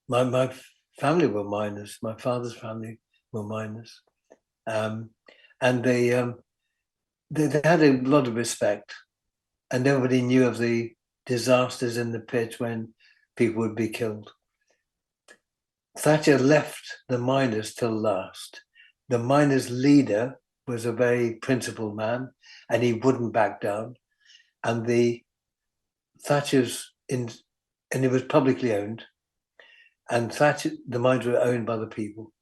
A: My family were miners. My father's family were miners. And they had a lot of respect, and everybody knew of the disasters in the pit when people would be killed. Thatcher left the miners till last. The miners' leader was a very principled man, and he wouldn't back down. And and it was publicly owned, and the mines were owned by the people.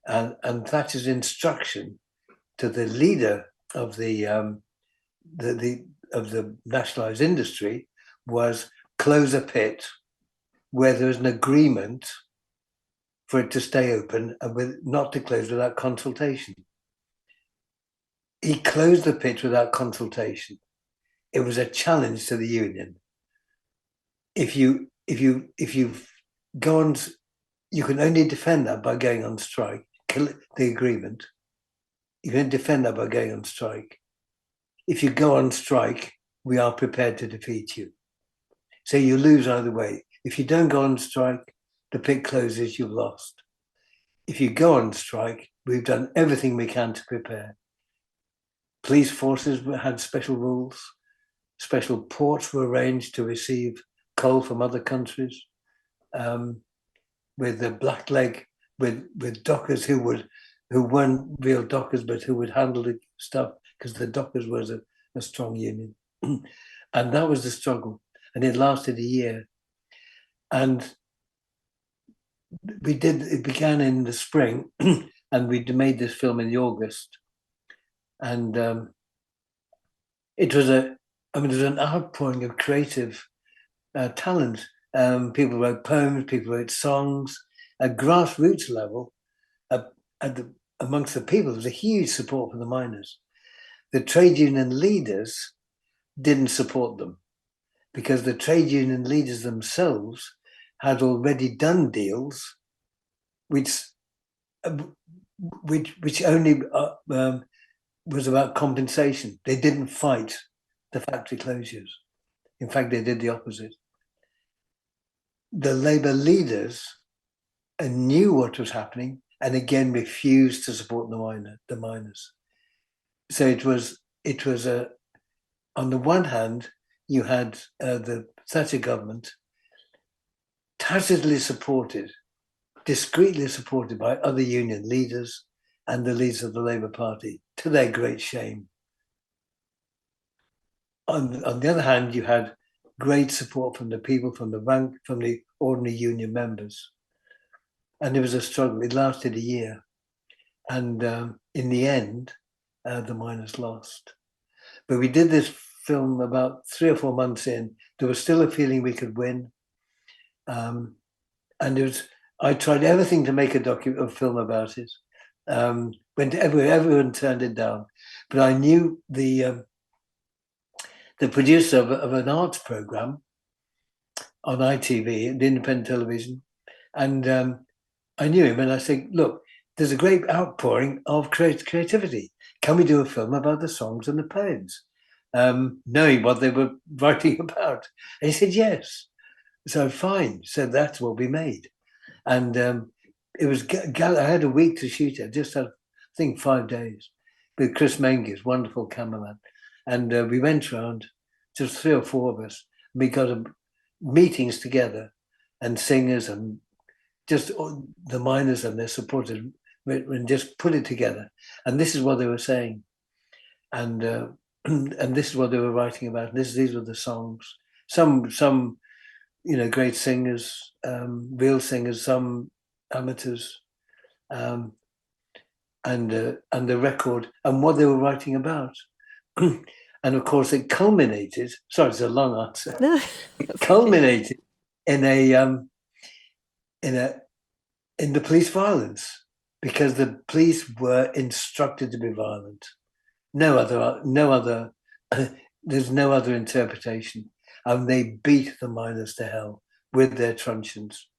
A: And Thatcher's instruction to the leader of the nationalized industry was close a pit where there was an agreement for it to stay open and not to close without consultation. He closed the pit without consultation. It was a challenge to the union. If you go and you can only defend that by going on strike, the agreement. You can defend that by going on strike. If you go on strike, we are prepared to defeat you. So you lose either way. If you don't go on strike, the pit closes, you've lost. If you go on strike, we've done everything we can to prepare. Police forces had special rules. Special ports were arranged to receive coal from other countries. With the black leg, with dockers who weren't real dockers, but who would handle the stuff, because the dockers was a strong union. And that was the struggle. And it lasted a year. And it began in the spring, and we made this film in the August. And it was an outpouring of creative talent. People wrote poems, people wrote songs. At grassroots level, amongst the people, there was a huge support for the miners. The trade union leaders didn't support them because the trade union leaders themselves had already done deals which only was about compensation. They didn't fight the factory closures. In fact, they did the opposite. The Labour leaders knew what was happening and again refused to support the miners. So it was on the one hand, you had the Thatcher government tacitly supported, discreetly supported by other union leaders and the leaders of the Labour Party, to their great shame. On the other hand, you had great support from the people, from the ordinary union members. And there was a struggle. It lasted a year. And in the end, the miners lost. But we did this film about 3 or 4 months in. There was still a feeling we could win. And I tried everything to make a film about it. When everyone turned it down. But I knew the producer of an arts program on ITV, the independent television, and I knew him, and I said, "Look, there's a great outpouring of creativity. Can we do a film about the songs and the poems?" Knowing what they were writing about, and he said yes. So fine, so that's what we made, and it was. I had a week to shoot it. Just had, I think, 5 days with Chris Menges, wonderful cameraman. And we went around, just 3 or 4 of us. We got meetings together, and singers and just the miners and their supporters, and just put it together. And this is what they were saying, and this is what they were writing about. These were the songs. Some great singers, real singers, some amateurs, and the record and what they were writing about. And of course, it culminated. Sorry, it's a long answer. It culminated in the police violence, because the police were instructed to be violent. No other. There's no other interpretation. And they beat the miners to hell with their truncheons.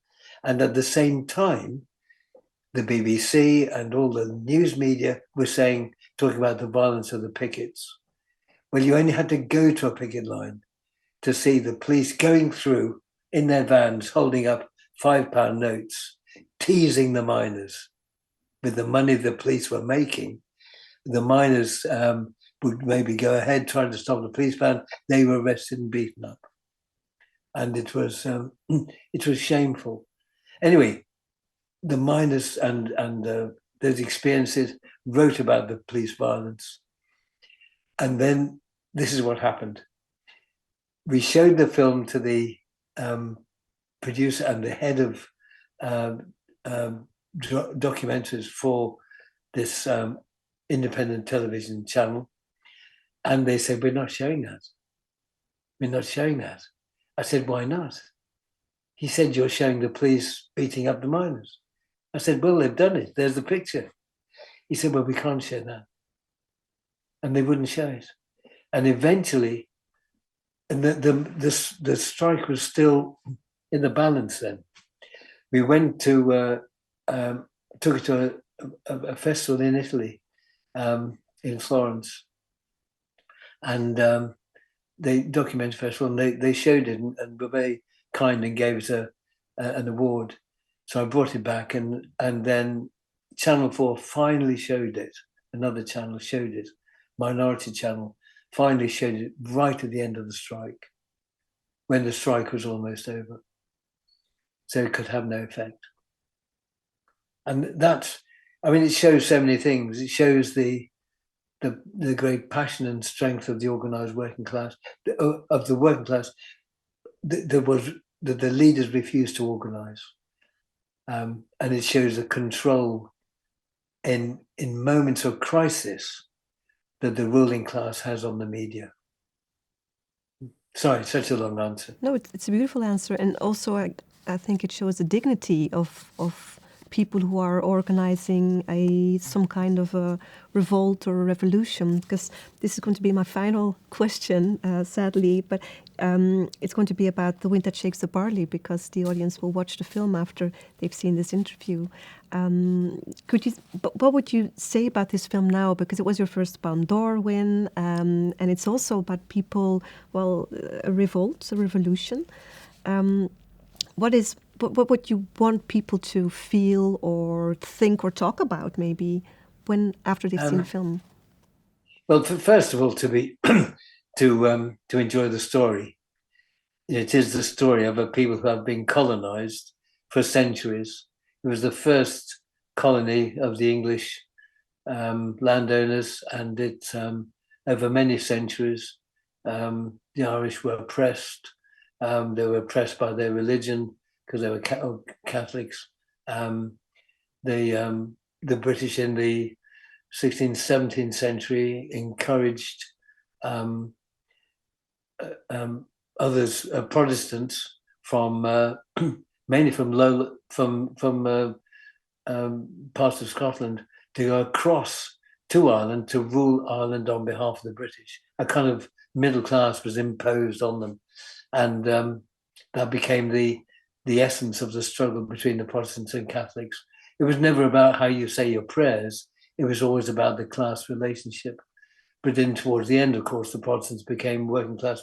A: And at the same time, the BBC and all the news media were talking about the violence of the pickets. Well, you only had to go to a picket line to see the police going through in their vans, holding up £5 notes, teasing the miners with the money the police were making. The miners would maybe go ahead trying to stop the police van. They were arrested and beaten up, and it was shameful. Anyway, the miners and those experiences wrote about the police violence. And then this is what happened. We showed the film to the producer and the head of documentaries for this independent television channel. And they said, "We're not showing that. We're not showing that." I said, "Why not?" He said, "You're showing the police beating up the miners." I said, "Well, they've done it. There's the picture." He said, "Well, we can't show that." And they wouldn't show it. And eventually, and the strike was still in the balance then. we went to took it to a festival in Italy, in Florence, and they documented festival, and they showed it and were very kind and gave us an award. So I brought it back, and then Channel 4 finally showed it. Another channel showed it. Minority Channel finally showed it right at the end of the strike, when the strike was almost over. So it could have no effect. And that's, I mean, it shows so many things. It shows the great passion and strength of the organised working class, of the working class. There was the leaders refused to organise, and it shows the control in moments of crisis that the ruling class has on the media. Sorry, such a long answer.
B: No, it's a beautiful answer, and also I think it shows the dignity of people who are organizing some kind of a revolt or a revolution. Because this is going to be my final question, sadly, but it's going to be about The Wind That Shakes the Barley, because the audience will watch the film after they've seen this interview. What would you say about this film now? Because it was your first Palme d'Or win, and it's also about people, well, a revolt, a revolution. What would you want people to feel or think or talk about, maybe, after they've seen the film?
A: Well, first of all, to enjoy the story. It is the story of a people who have been colonized for centuries. It was the first colony of the English landowners, and it over many centuries, the Irish were oppressed. They were oppressed by their religion because they were Catholics. The British in the 16th, 17th century encouraged others, Protestants, from mainly from parts of Scotland, to go across to Ireland to rule Ireland on behalf of the British. A kind of middle class was imposed on them, and that became the essence of the struggle between the Protestants and Catholics. It was never about how you say your prayers. It was always about the class relationship. But then towards the end, of course, the Protestants became working class,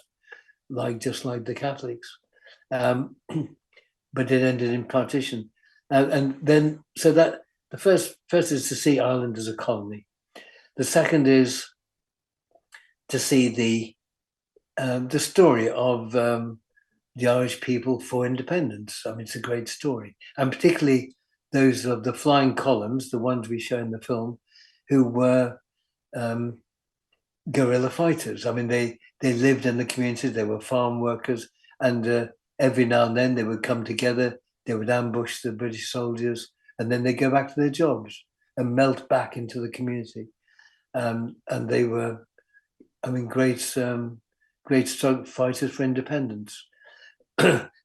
A: just like the Catholics. But it ended in partition. And then, so that the first is to see Ireland as a colony. The second is to see the story of the Irish people for independence. I mean, it's a great story. And particularly those of the flying columns, the ones we show in the film, who were guerrilla fighters. I mean, they lived in the communities, they were farm workers, and every now and then they would come together, they would ambush the British soldiers, and then they'd go back to their jobs and melt back into the community. And they were, I mean, great struggle fighters for independence. So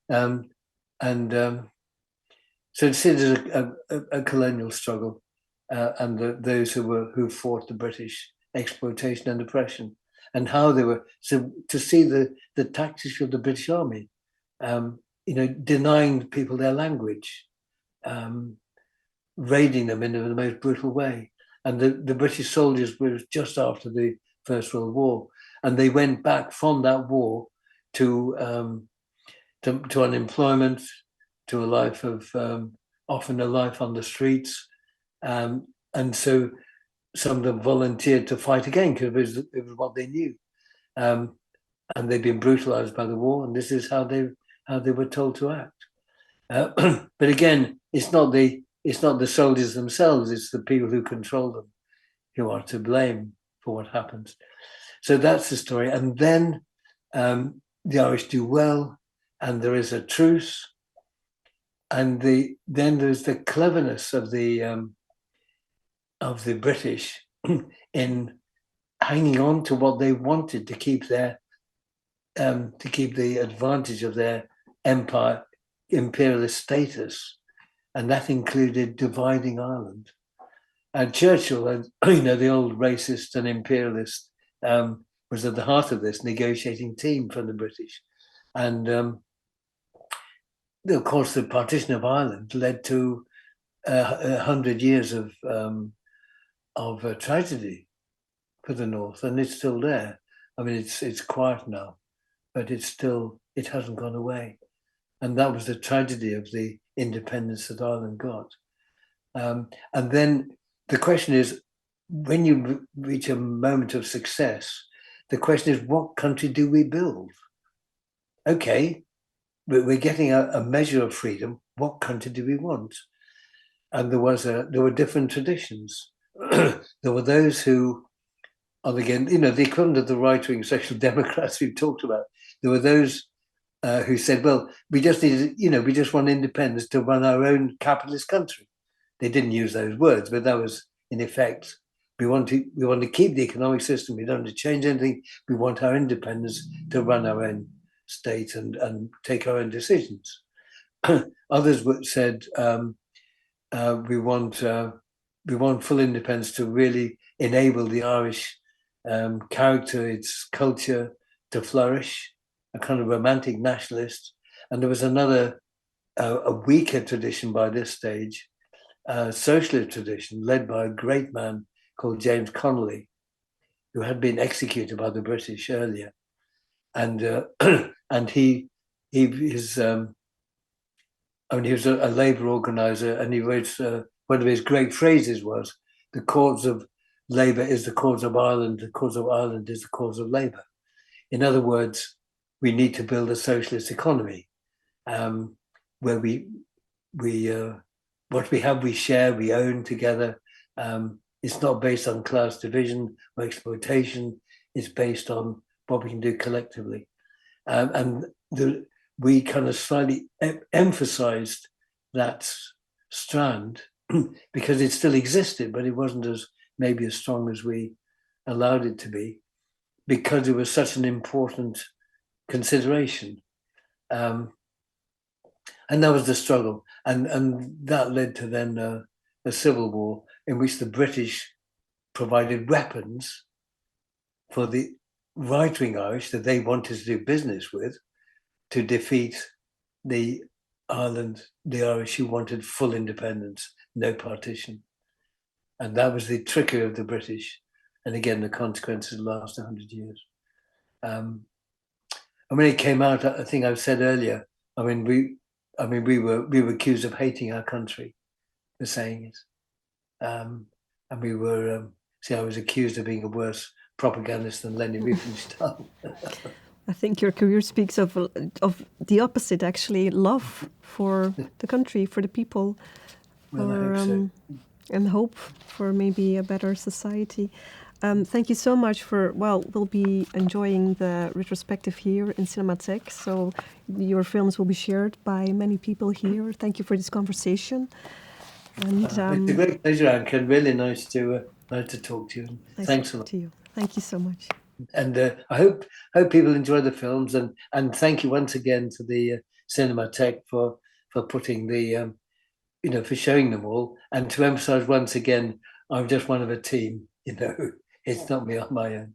A: it's a colonial struggle, and those who fought the British exploitation and oppression, and how they were, so to see the tactics of the British Army, denying people their language, raiding them in the most brutal way. And the British soldiers were just after the First World War, and they went back from that war to unemployment, to a life of often a life on the streets, and so some of them volunteered to fight again because it was what they knew, and they'd been brutalized by the war, and this is how they were told to act. But again, it's not the soldiers themselves; it's the people who control them who are to blame for what happens. So that's the story, and then the Irish do well, and there is a truce, and then there's the cleverness of the British in hanging on to what they wanted to keep the advantage of their empire, imperialist status, and that included dividing Ireland. And Churchill, the old racist and imperialist, was at the heart of this negotiating team from the British, and of course, the partition of Ireland led to 100 years of tragedy for the North, and it's still there. I mean, it's quiet now, but it hasn't gone away, and that was the tragedy of the independence that Ireland got. And then the question is, when you reach a moment of success, the question is, what country do we build? Okay, we're getting a measure of freedom. What country do we want? And there were different traditions. There were those who, and again, the equivalent of the right-wing social democrats we've talked about. There were those who said, well, we just want independence to run our own capitalist country. They didn't use those words, but that was in effect, we want to keep the economic system. We don't want to change anything. We want our independence to run our own state and take our own decisions. Others said we want full independence to really enable the Irish character, its culture to flourish, a kind of romantic nationalist. And there was another, a weaker tradition by this stage, socialist tradition led by a great man called James Connolly, who had been executed by the British earlier. And and he was a labor organizer, and he wrote one of his great phrases was, "The cause of labor is the cause of Ireland. The cause of Ireland is the cause of labor." In other words, we need to build a socialist economy where what we have, we share, we own together. It's not based on class division or exploitation. It's based on what we can do collectively. We kind of slightly emphasized that strand because it still existed, but it wasn't maybe as strong as we allowed it to be, because it was such an important consideration. And that was the struggle. And that led to then a civil war in which the British provided weapons for the right-wing Irish that they wanted to do business with to defeat the Irish who wanted full independence, no partition. And that was the trickery of the British. And again, the consequences last 100 years. And when it came out, I think I've said earlier, we were accused of hating our country, the saying is. And we were, I was accused of being a worse propagandist than Leni Riefenstahl.
B: I think your career speaks of the opposite, actually, love for the country, for the people,
A: Well, I hope so.
B: And hope for maybe a better society. Thank you so much we'll be enjoying the retrospective here in CINEMATEK, so your films will be shared by many people here. Thank you for this conversation. And
A: it's a great pleasure, Anke. Really nice to talk to you.
B: Nice
A: Thanks a lot.
B: to you. Thank you so much.
A: And I hope people enjoy the films, and thank you once again to the CINEMATEK for putting the for showing them all, and to emphasize once again, I'm just one of a team. It's not me on my own.